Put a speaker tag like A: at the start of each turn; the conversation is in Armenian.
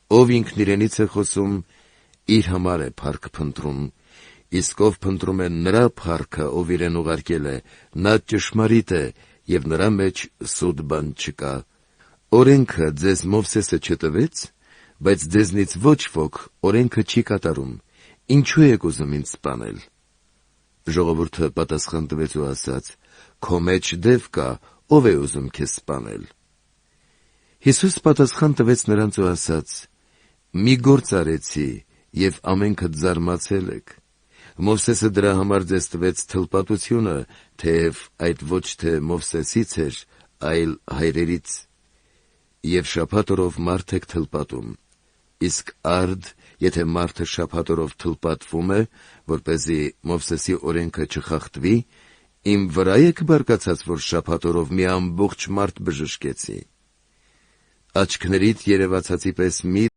A: Ով ինքն իրենից է խոսում, իր համար է փառք փնտրում, իսկ ով փնտրում է նրա փառքը, ով իրեն ուղարկել է, նա ճշմարիտ է, եւ նրա մեջ սուտ բան չկա։ Օրենքը ձեզ Մովսեսը չտվեց, բայց ձեզնից ոչ ոք օրենքը չի կատարում, ինչու եք ուզում ինձ սպանել։ Ժողովուրդը պատասխան տվեց ու ասաց. Քո մեջ դև կա, ով է ուզում քեզ սպանել։ Հիսուս պատասխան տվեց նրանց ու ասաց. մի գործ արեցի, եւ ամենքդ զարմացել եք։ Մովսեսը դրա համար ձեզ տվեց թլպատությունը, թեև այդ ոչ թե Մովսեսից էր, այլ հայրերից։ Եվ շաբաթ օրով մարդ եք թլպատում, իսկ արդ, եթե մարդը շաբաթ օրով թլպատվում է, որպեսզի Մովսեսի օրենքը չխախտվի, իմ վրա եք բարկացած, որ շաբաթ օրով մի ամբողջ մարդ բժշկեցի։ Աչքներիդ երևացածի պես մի